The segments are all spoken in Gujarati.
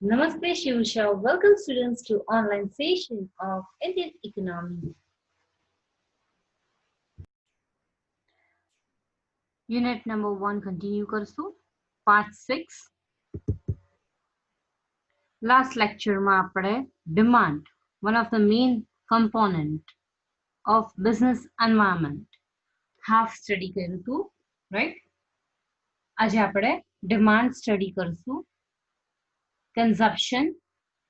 Namaste Shivsha. Welcome students to online session of Indian economy. Unit number 1 continue કરશું part 6 last lecture માં આપણે demand one of the main component of business environment half study કર્યું હતું right આજે આપણે demand study કરશું consumption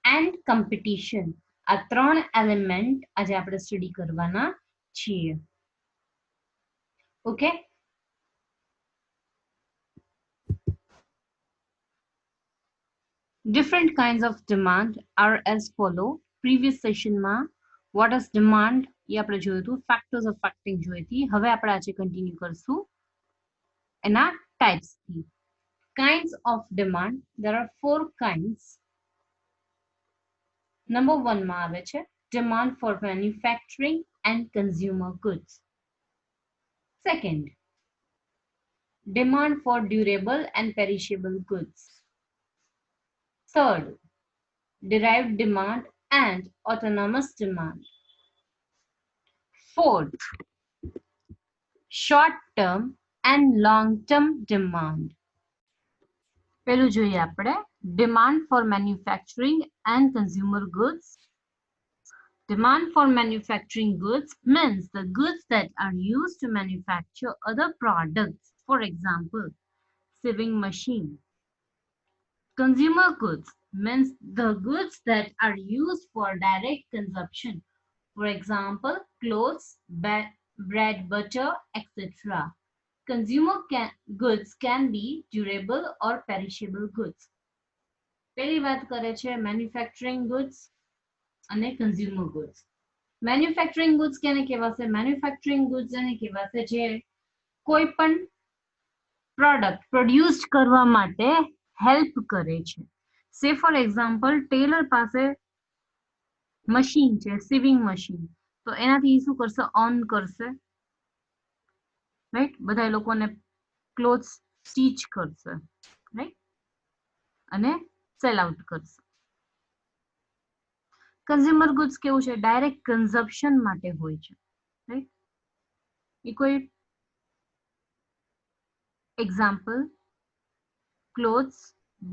and competition આ ત્રણ એલિમેન્ટ આજે આપણે સ્ટડી કરવાના છીએ okay Different kinds of demand are as follow. Previous session માં what is demand એ આપણે જોયું હતું factors of factoring જોઈ હતી હવે આપણે આજે continue કરશું એના types થી kinds of demand there are 4 kinds number 1 માં આવે છે demand for manufacturing and consumer goods second demand for durable and perishable goods third derived demand and autonomous demand. Fourth, short-term and long-term demand. પેલું જોઈએ આપણે demand for manufacturing and consumer goods. Demand for manufacturing goods means the goods that are used to manufacture other products. For example, sewing machine. Consumer goods means the goods that are used for direct consumption. For example, clothes, bread, butter, etc. Consumer goods can be durable or perishable goods. પહેલી વાત કરે છે manufacturing goods અને consumer goods. Manufacturing goods કેને કહેવાશે? Manufacturing goods એને કહેવાશે જે કોઈ પણ product produced કરવા માટે help કરે છે. Say for example, tailor પાસે મશીન છે સિવિંગ મશીન તો એનાથી શું કરશે ઓન કરશે રાઈટ બધા લોકોને ક્લોથ્સ સ્ટીચ કરશે રાઈટ અને સેલ આઉટ કરશે કન્ઝ્યુમર ગુડ્સ કેવું છે ડાયરેક્ટ કન્ઝમ્પશન માટે હોય છે રાઈટ એ કોઈ એક્ઝામ્પલ ક્લોથ્સ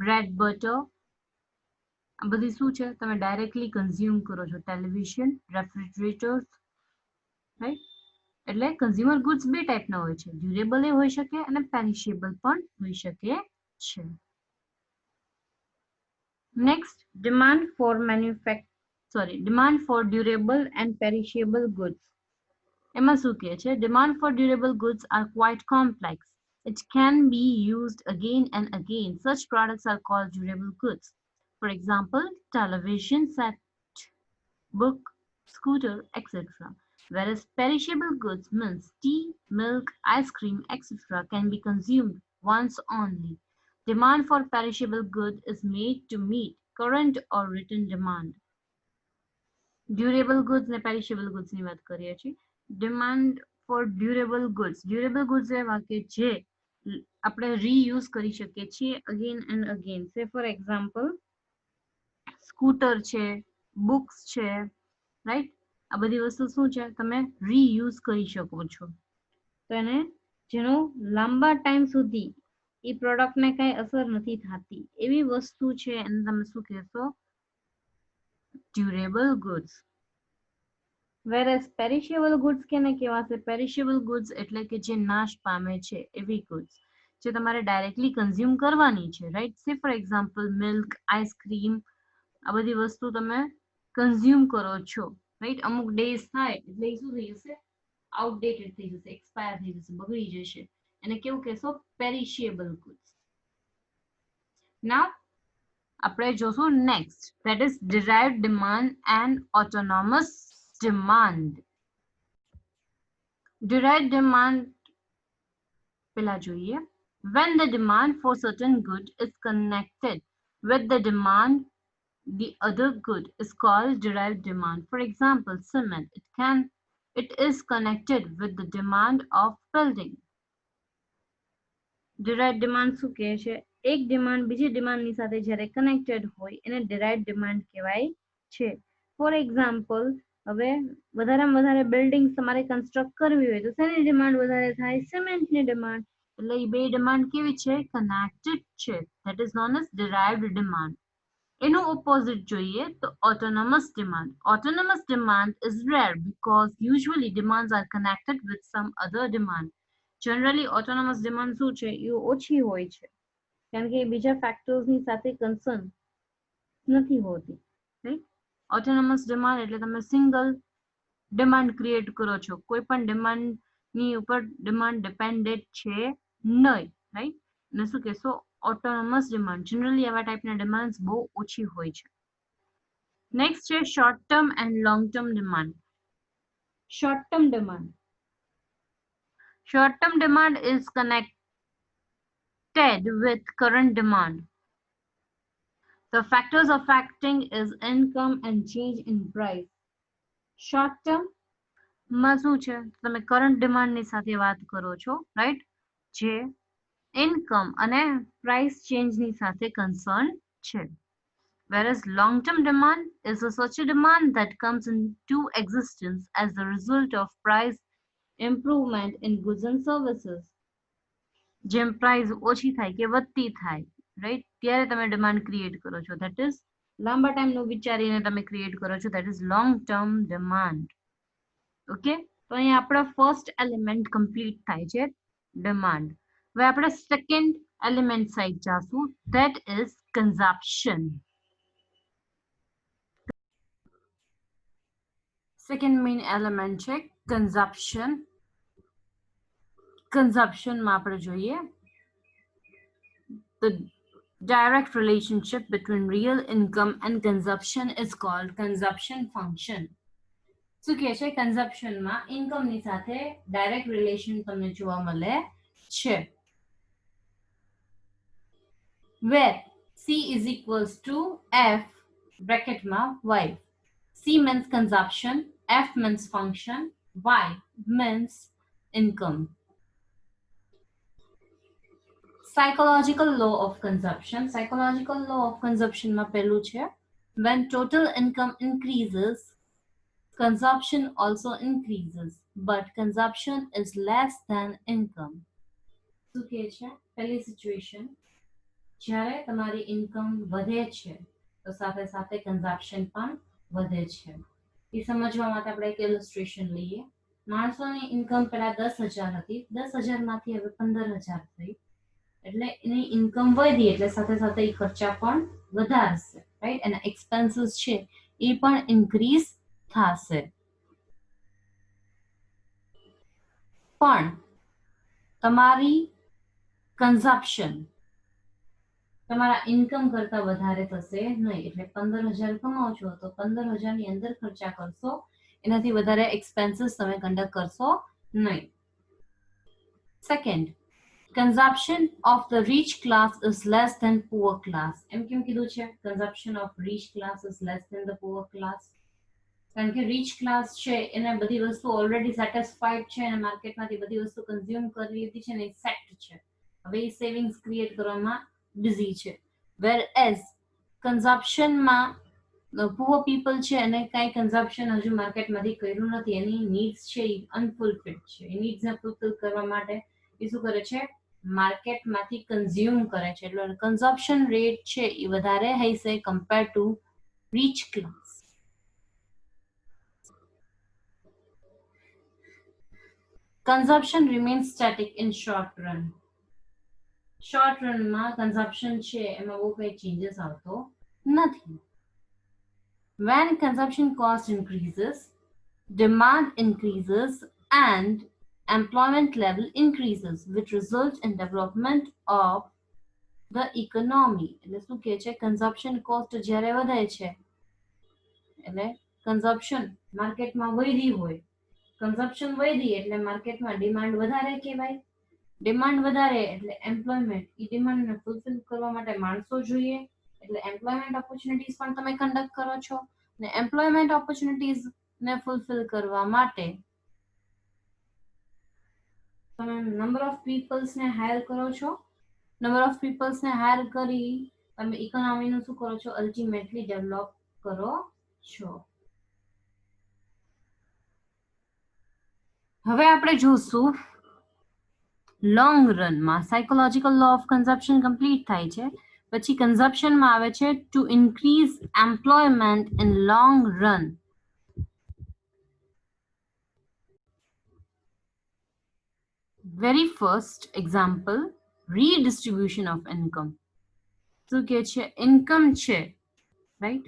બ્રેડ બટર આ બધી શું છે તમે ડાયરેક્ટલી કન્ઝ્યુમ કરો છો ટેલિવિઝન રેફ્રિજરેટર્સ રાઈટ એટલે કન્ઝ્યુમર ગુડ્સ બે ટાઈપના હોય છે ડ્યુરેબલ એ હોઈ શકે અને પેરિશેબલ પણ હોઈ શકે છે next demand for durable and perishable goods એમાં શું કહે છે demand for durable goods are quite complex it can be used again and again such products are called durable goods for example television set book scooter etc whereas perishable goods means tea, milk, ice cream, etc. can be consumed once only. Demand for perishable goods is made to meet current or written demand. Durable goods and perishable goods ની વાત કરીએ છીએ. Demand for durable goods એવા કે જે આપણે reuse કરી શકીએ છીએ again and again. Say for example, scooter છે, books છે, right? આ બધી વસ્તુ શું છે તમે રીયુઝ કરી શકો છો તો એને જેનો લાંબા ટાઈમ સુધી એ પ્રોડક્ટને કઈ અસર નથી થતી એવી વસ્તુ છે એને તમે શું કહેશો durable goods whereas perishable goods કેને કહેવાશે perishable goods એટલે કે જે નાશ પામે છે એવી goods જે તમારે ડાયરેક્ટલી કન્ઝ્યુમ કરવાની છે રાઈટ સે ફોર એક્ઝામ્પલ મિલ્ક આઈસ્ક્રીમ આ બધી વસ્તુ તમે કન્ઝ્યુમ કરો છો રાઈટ અમુક ડેઝ થાય એટલે શું થઈ જશે આઉટડેટેડ થઈ જશે એક્સપાયર થઈ જશે બગડી જશે એને કેવું કહેશો પેરિશેબલ ગુડ્સ નાઉ આપણે જોશું next that is derived demand and autonomous demand derived demand પેલા જોઈએ when the demand for certain good is connected with the demand the other good is called derived demand. For example, cement. It is connected with the demand of building. Derived demand શું કહે છે એક ડિમાન્ડ બીજી ડિમાન્ડની સાથે જ્યારે કનેક્ટેડ હોય એને ડિરાઇવ્ડ ડિમાન્ડ કહેવાય છે. ફોર એક્ઝામ્પલ, હવે વધારેમાં વધારે બિલ્ડિંગ્સ તમારે કન્સ્ટ્રક્ટ કરવી હોય તો શેની ડિમાન્ડ વધારે થાય? સિમેન્ટની ડિમાન્ડ. એટલે એ બે ડિમાન્ડ કેવી છે? કનેક્ટેડ છે. That is known as derived demand. એનું ઓપોઝિટ જોઈએ તો autonomous demand. Autonomous demand is rare because usually demands are connected with some other demand. Generally autonomous demand શું છે? એ ઓછી હોય છે કારણ કે બીજા ફેક્ટર્સની સાથે કન્સર્ન નથી હોતી. રાઈટ? ઓટોનોમસ ડિમાન્ડ એટલે તમે સિંગલ ડિમાન્ડ ક્રિએટ કરો છો, કોઈ પણ ડિમાન્ડની ઉપર ડિમાન્ડ ડિપેન્ડેન્ટ છે નહીં. રાઈટ? અને શું કહેશો? Autonomous demand. જનરલી આવા ટાઈપના ડિમાન્ડ્સ બહુ ઓછી હોય છે. નેક્સ્ટ છે short term and long term demand. Short term demand. Short term demand is connected with current demand. The factors affecting is income and change in price. Short term માં શું છે? તમે કરંટ ડિમાન્ડની સાથે વાત કરો છો, રાઈટ? જે ઇન્કમ અને પ્રાઇસ ચેન્જની સાથે કન્સર્ન છે. Whereas long term demand is such a demand that comes into existence as the result of price improvement in goods and services. જેમ પ્રાઇસ ઓછી થાય કે વધતી થાય, રાઈટ, ત્યારે તમે ડિમાન્ડ ક્રિએટ કરો છો. ધેટ ઇઝ લાંબા ટાઈમનું વિચારીને તમે ક્રિએટ કરો છો. That is long term demand. Okay, તો અહીંયા આપણા ફર્સ્ટ એલિમેન્ટ કમ્પ્લીટ થાય છે, ડિમાન્ડ. હવે આપણે સેકન્ડ એલિમેન્ટ સાઈડ જાશું. That is consumption. Second main element છે કન્ઝપ્શન. કન્ઝપ્શનમાં આપણે જોઈએ the direct relationship between real income and consumption is called consumption function. શું કહે છે? કન્ઝપ્શનમાં ઇન્કમની સાથે ડાયરેક્ટ રિલેશન તમને જોવા મળે છે. where C is equals to F bracketમાં Y. C means consumption, F means function, Y means income. Psychological law of consumption. Psychological law of consumption માં પહેલું છે when total income increases, consumption also increases, but consumption is less than income. શું કહે છે? પહેલી સિચ્યુએશન, જ્યારે તમારી ઇન્કમ વધે છે તો સાથે સાથે કન્ઝપ્શન પણ વધે છે. એ સમજવા માટે આપણે એક ઇલુસ્ટ્રેશન લઈએ. માણસોની ઇન્કમ પહેલા 10,000 હતી, 10,000 માંથી હવે 15,000 થઈ. એટલે એની ઇન્કમ વધી એટલે સાથે સાથે એ ખર્ચા પણ વધારશે, રાઈટ? એના એક્સપેન્સીસ છે એ પણ ઇન્ક્રીઝ થશે. પણ તમારી કન્ઝપ્શન તમારા ઇન્કમ કરતા વધારે થશે નહીં. એટલે 15,000 કમાઓ છો તો 15,000 ની અંદર ખર્ચા કરશો, એનાથી વધારે એક્સપેન્સીસ તમે કંડક્ટ કરશો નહીં. Second, consumption of the rich class is less than poor class. એમ કેમ કીધું છે? consumption of rich class is less than the poor class. કારણ કે રીચ ક્લાસ છે એને બધી વસ્તુ ઓલરેડી સેટિસ્ફાઈડ છે અને માર્કેટમાંથી બધી વસ્તુ કન્ઝ્યુમ કરી લીધી છે ને એ સેટ છે. હવે એ સેવિંગ્સ ક્રિએટ કરવામાં બિઝી છે. વેર એઝ કન્ઝપ્શનમાં પુઅર પીપલ છે અને કાંઈ કન્ઝપ્શન હજુ માર્કેટમાંથી કર્યું નથી, એની નીડ્સ છે એ અનફુલફિલ્ડ છે. એ નીડ્સને ફુલફિલ કરવા માટે એ શું કરે છે? માર્કેટમાંથી કન્ઝ્યુમ કરે છે. એટલે કન્ઝપ્શન રેટ છે એ વધારે હશે compare to reach class. Consumption remains static in short run. Short run માં consumption છે એમાં બહુ કઈ changes આવતો નથી. When consumption cost increases, demand increases and employment level increases, which result in development of the economy. એટલે શું કહે છે? consumption cost જ્યારે વધે છે એટલે consumption માર્કેટમાં વધી હોય, કન્ઝપ્શન વધી એટલે માર્કેટમાં ડિમાન્ડ વધારે કહેવાય. ડિમાન્ડ વધારે એટલે એમ્પ્લોયમેન્ટ, એ ડિમાન્ડને ફુલફિલ કરવા માટે માણસો જોઈએ એટલે એમ્પ્લોયમેન્ટ ઓપોર્ચ્યુનિટીઝ પણ તમે કંડક્ટ કરો છો અને એમ્પ્લોયમેન્ટ ઓપોર્ચ્યુનિટીઝને ફુલફિલ કરવા માટે તમે નંબર ઓફ પીપલ્સને હાયર કરો છો નંબર ઓફ પીપલ્સ ને હાયર કરી તમે ઇકોનોમીનું શું કરો છો, અલ્ટિમેટલી ડેવલપ કરો છો. હવે આપણે જોશું લોંગ રનમાં psychological law of consumption complete થાય છે, પછી કન્ઝપ્શનમાં આવે છે to increase employment in long run. Very first example, redistribution of income. શું કે છે, ઇન્કમ છે રાઈટ,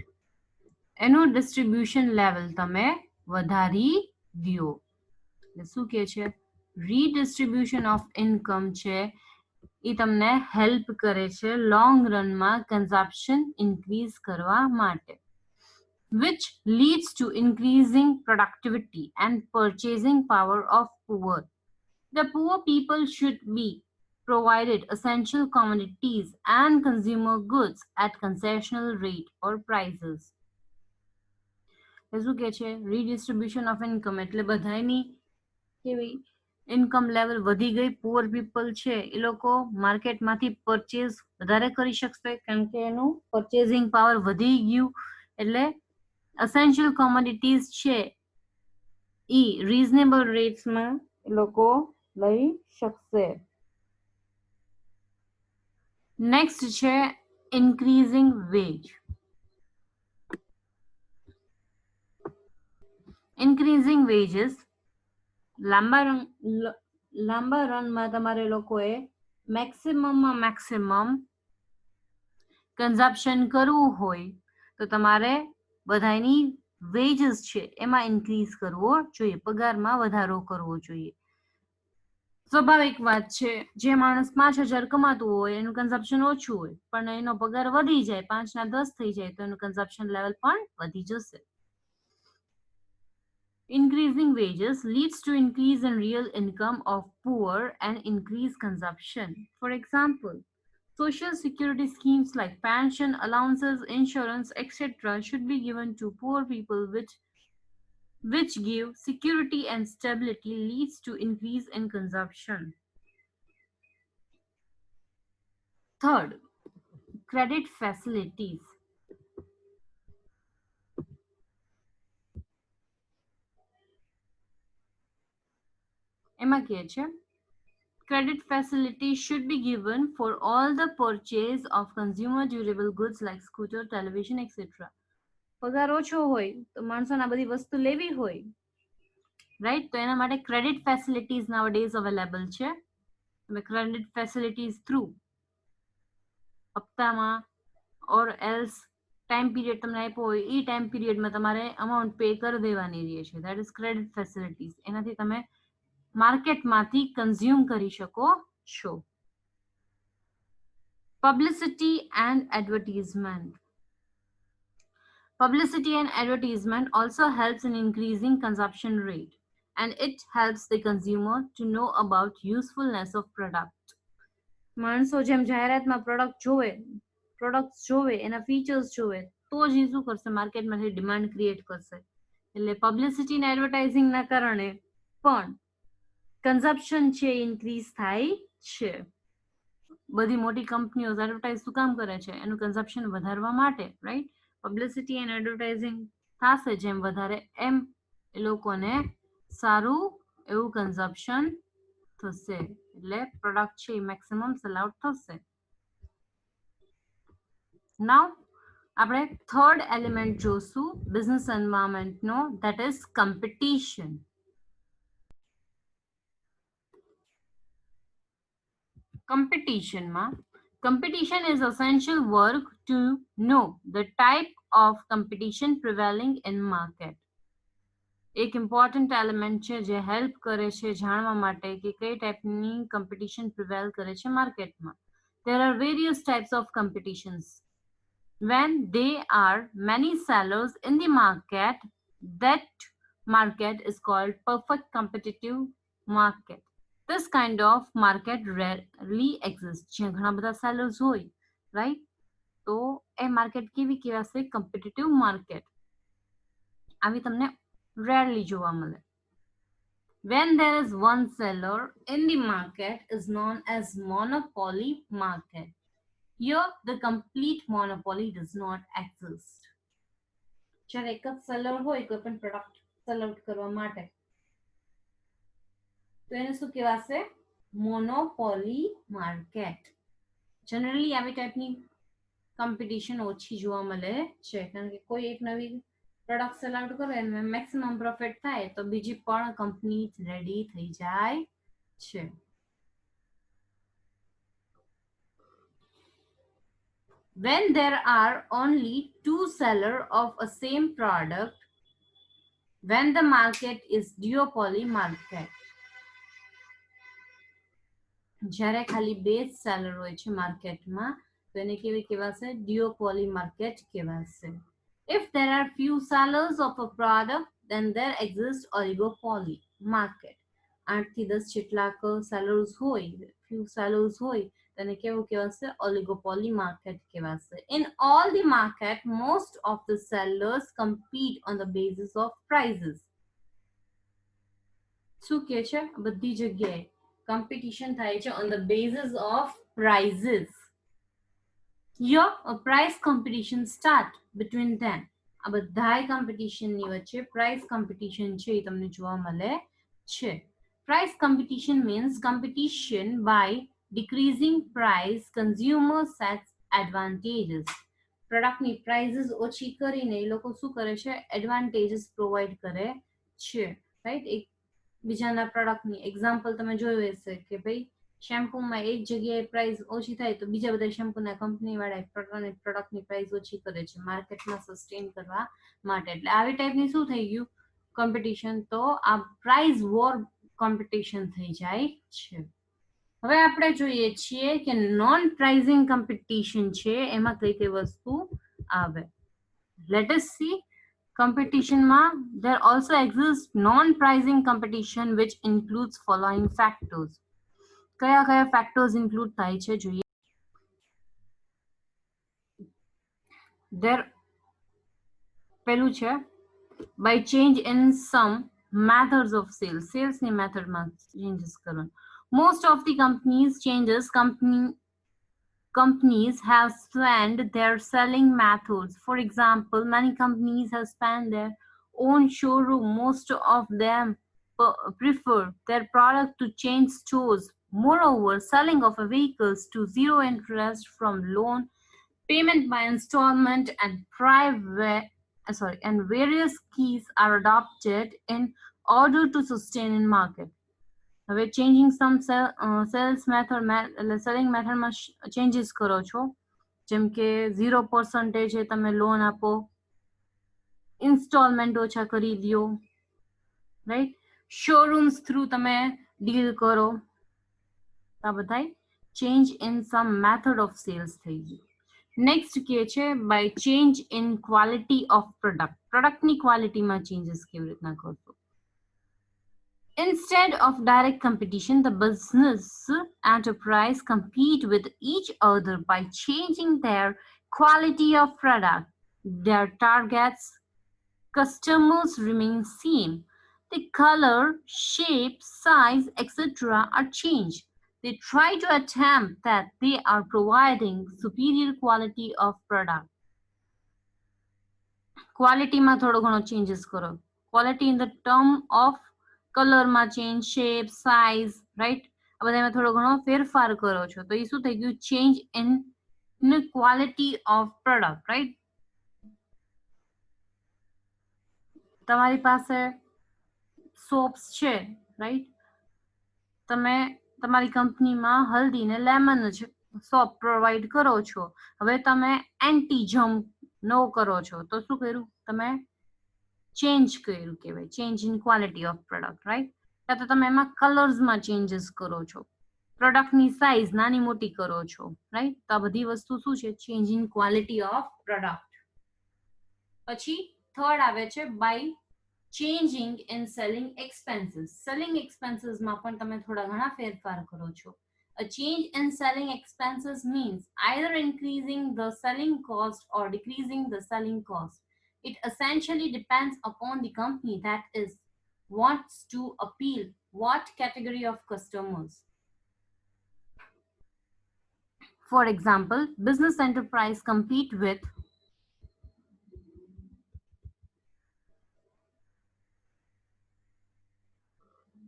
એનું ડિસ્ટ્રીબ્યુશન લેવલ તમે વધારી દો. શું કે છે, રીડિસ્ટ્રીબ્યુશન ઓફ ઇન્કમ છે એ તમને હેલ્પ કરે છે લોંગ રનમાં કન્ઝપ્શન ઇન્ક્રીઝ કરવા માટે, which leads to increasing productivity and purchasing power of poor. The poor people should be provided essential commodities and consumer goods at concessional rate or prices. શું કે છે, રીડિસ્ટ્રીબ્યુશન ઓફ ઇન્કમ એટલે બધાની કેવી ઇન્કમ લેવલ વધી ગઈ, પુઅર પીપલ છે એ લોકો માર્કેટમાંથી પરચેઝ વધારે કરી શકશે કારણ કે એનું પરચેઝિંગ પાવર વધી ગયું, એટલે અસેન્શિયલ કોમોડિટીઝ છે એ રીઝનેબલ રેટ્સમાં એ લોકો લઈ શકશે. નેક્સ્ટ છે ઇન્ક્રીઝિંગ વેજ. ઇન્ક્રીઝિંગ વેજીસ લાંબા રનમાં તમારે લોકોએ મેક્સિમમમાં મેક્સિમમ કન્ઝપ્શન કરવું હોય તો તમારે બધાની વેજીસ છે એમાં ઇન્ક્રીઝ કરવો જોઈએ, પગારમાં વધારો કરવો જોઈએ. સ્વાભાવિક વાત છે, જે માણસ 5,000 કમાતું હોય એનું કન્ઝપ્શન ઓછું હોય પણ એનો પગાર વધી જાય, 5 ના 10 થઈ જાય તો એનું કન્ઝપ્શન લેવલ પણ વધી જશે. Increasing wages leads to increase in real income of poor and increased consumption. For example, social security schemes like pension, allowances, insurance, etc. should be given to poor people, which give security and stability, leads to increase in consumption. Third, credit facilities. એમાં કહે છે, credit facilities should be given for all the purchase of consumer durable goods like scooter, television, etc. પગાર ઓછો હોય તો માણસોને આ બધી વસ્તુ લેવી હોય રાઈટ, તો એના માટે ક્રેડિટ ફેસિલિટીઝ નાઉઅડેઝ અવેલેબલ છે. તમે ક્રેડિટ ફેસિલિટીઝ થ્રુ હપ્તામાં ઓર એલ્સ ટાઈમ પીરિયડ તમને આપ્યો હોય એ ટાઈમ પીરિયડમાં તમારે અમાઉન્ટ પે કરી દેવાની રહે છે, દેટ ઇઝ ક્રેડિટ ફેસિલિટીઝ. એનાથી તમે માર્કેટમાંથી કન્ઝ્યુમ કરી શકો છો. Publicity and advertisement. Publicity and advertisement also helps in increasing consumption rate, and it helps the consumer to know about usefulness of product. માણસો જેમ જાહેરાતમાં પ્રોડક્ટ્સ જોવે એના ફીચર્સ જોવે તો જ એ શું કરશે, માર્કેટમાંથી ડિમાન્ડ ક્રિએટ કરશે. એટલે પબ્લિસિટી અને એડવર્ટાઇઝિંગના કારણે પણ કન્ઝપ્શન છે ઇન્ક્રીઝ થાય છે. બધી મોટી કંપનીઓ એડવર્ટાઇઝ શું કામ કરે છે, એનું કન્ઝપ્શન વધારવા માટે રાઈટ. પબ્લિસિટી એન્ડ એડવર્ટાઇઝિંગ થશે જેમ વધારે એમ એ લોકોને સારું એવું કન્ઝપ્શન થશે, એટલે પ્રોડક્ટ છે મેક્સિમમ સેલ આઉટ થશે. નાઉ આપણે થર્ડ એલિમેન્ટ જોશું બિઝનેસ એન્વાયરમેન્ટનો, that is competition. Competition is essential work to know the type of competition prevailing in market. એક ઇમ્પોર્ટન્ટ એલિમેન્ટ છે જે હેલ્પ કરે છે જાણવા માટે કે કઈ ટાઈપની કોમ્પિટિશન પ્રિવેલ કરે છે માર્કેટમાં. There are various types of competitions. When there are many sellers in the market, that market is called perfect competitive market. This kind of market rarely exists. જ્યાં ઘણા બધા sellers હોય right, તો એ માર્કેટ કેવી કહેવાશે, competitive market. આવી તમને rarely જોવા મળે. When there is one seller in the market is known as monopoly market. Here the complete monopoly does not exist. જ્યારે એક જ સેલર હોય કોઈ પણ પ્રોડક્ટ સેલ આઉટ કરવા માટે તો એને શું કહેવાશે? Monopoly market. જનરલી આવી ટાઈપની કોમ્પિટિશન ઓછી જોવા મળે છે કારણ કે કોઈ એક નવી પ્રોડક્ટ સેલ આઉટ કરે અને મેક્સિમમ પ્રોફિટ થાય તો બીજી પણ કંપની રેડી થઈ જાય છે. When there are only two sellers of a same product, when the market is duopoly market. જ્યારે ખાલી બે જ સેલર હોય છે માર્કેટમાં તો એને કેવી કહેવાશે? duopoly market કહેવાશે. If there are few sellers of a product, then there exists oligopoly market. 8 થી 10 જેટલા સેલર્સ હોય, few sellers હોય તેને કેવું કહેવાશે? oligopoly market કહેવાશે. In all the market, most of the sellers compete on the basis of prices. શું કહે છે? બધી જગ્યાએ competition થાય છે on the basis of prices. Here a price competition start between them. આ બધાય competition ની વચ્ચે price competition છે એ તમને જોવા મળે છે. Price competition means competition by decreasing price consumer sets advantages. પ્રોડક્ટની prices ઓછી કરીને એ લોકો શું કરે છે? advantages provide કરે છે, રાઈટ? એક બીજાના પ્રોડક્ટની એક્ઝામ્પલ તમે જોયું હશે કે ભાઈ શેમ્પૂમાં એક જગ્યાએ પ્રાઇસ ઓછી થાય તો બીજા બધા શેમ્પૂના કંપનીવાળા પ્રોડક્ટની પ્રાઇસ ઓછી કરે છે માર્કેટમાં સસ્ટેન કરવા માટે. એટલે આવી ટાઈપની શું થઈ ગયું કોમ્પિટિશન? તો આ પ્રાઇસ વોર કોમ્પિટિશન થઈ જાય છે. હવે આપણે જોઈએ છીએ કે નોન પ્રાઇઝિંગ કોમ્પિટિશન છે એમાં કઈ કઈ વસ્તુ આવે. Let S C. Competition ma, there also exists non-pricing competition which includes following factors. કયા કયા factors include થાય છે જોઈએ. There પેલું છે by change in some methods of sales. Sales ની method માં changes કરવાનું. Most of the companies have spanned their selling methods. For example, many companies have spanned their own showroom. Most of them prefer their product to chain stores. Moreover, selling of vehicles to zero interest from loan, payment by installment, and various keys are adopted in order to sustain in market. હવે ચેન્જિંગ સમ સેલ્સ મેથડ એટલે સેલિંગ મેથડમાં ચેન્જીસ કરો છો, જેમ કે 0% તમે લોન આપો, ઇન્સ્ટોલમેન્ટ ઓછા કરી દો, રાઈટ? શોરૂમ્સ થ્રુ તમે ડીલ કરો. આ બધાય change in some method of sales થઈ ગયું. નેક્સ્ટ કે છે by change in quality of product. પ્રોડક્ટની ક્વોલિટીમાં ચેન્જીસ કેવી રીતના કરશો? Instead of direct competition, the business enterprise compete with each other by changing their quality of product. Their targets customers remain same. The color, shape, size, etc. are changed. They try to attempt that they are providing superior quality of product. Quality માં થોડો ઘણો changes કરો. Quality in the term of કલરમાં ચેન્જ, શેપ, સાઇઝ, રાઈટ? આ બધામાં થોડો ઘણો ફેરફાર કરો છો તો એ શું થઈ ગયું? Change in quality of product, right? તમારી પાસે સોપ્સ છે, રાઈટ? તમે તમારી કંપનીમાં હલ્દી ને લેમન જ સોપ પ્રોવાઈડ કરો છો. હવે તમે એન્ટી જમ્પ નો કરો છો તો શું કર્યું? તમે ચેન્જ કર્યું કહેવાય, change in quality of product, right? કાં તો તમે એમાં કલર્સમાં ચેન્જીસ કરો છો, પ્રોડક્ટની સાઇઝ નાની મોટી કરો છો, રાઈટ? તો આ બધી વસ્તુ શું છે? Change in quality of product. પછી થર્ડ આવે છે by changing in selling expenses. Selling એક્સપેન્સીસમાં પણ તમે થોડા ઘણા ફેરફાર કરો છો. A change in selling expenses means either increasing the selling cost or decreasing the selling cost. It essentially depends upon the company that is wants to appeal what category of customers? For example, business enterprise compete with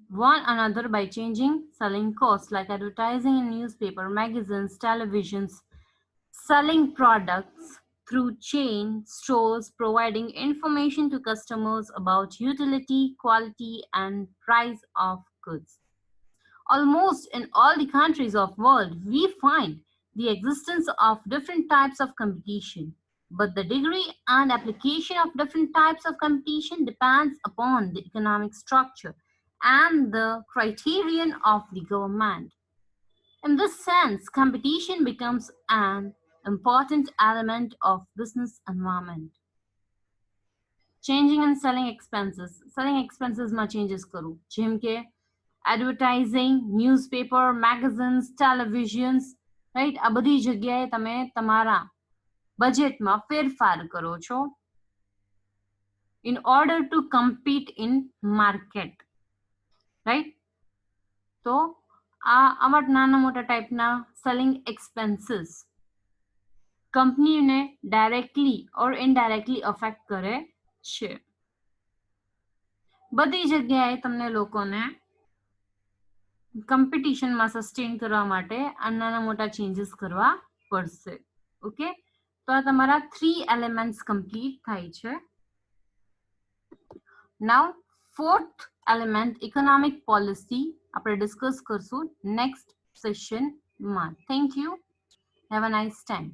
one another by changing selling costs like advertising in newspaper, magazines, televisions, selling products through chain stores, providing information to customers about utility, quality, and price of goods. Almost in all the countries of world, we find the existence of different types of competition. But the degree and application of different types of competition depends upon the economic structure and the criterion of the government. In this sense, competition becomes an important element of business environment. Changing and selling expenses. Selling expenses માં changes કરું. જેમ કે advertising, newspaper, magazines, televisions, right? આ બધી જગ્યાએ તમે તમારા બજેટમાં ફેરફાર કરો છો in order to compete in market, right? તો આવા નાના મોટા ટાઈપના selling expenses કંપનીને ડાયરેક્ટલી ઓર ઇનડાયરેક્ટલી અફેક્ટ કરે છે. બધી જગ્યાએ તમને લોકોને કોમ્પિટિશનમાં સસ્ટેન કરવા માટે આ નાના મોટા ચેન્જીસ કરવા પડશે. ઓકે, તો આ તમારા 3 એલિમેન્ટ્સ કમ્પ્લીટ થાય છે. નાઉ ફોર્થ એલિમેન્ટ ઇકોનોમિક પોલિસી આપણે ડિસ્કસ કરશું નેક્સ્ટ સેશનમાં. Thank you. Have a nice time.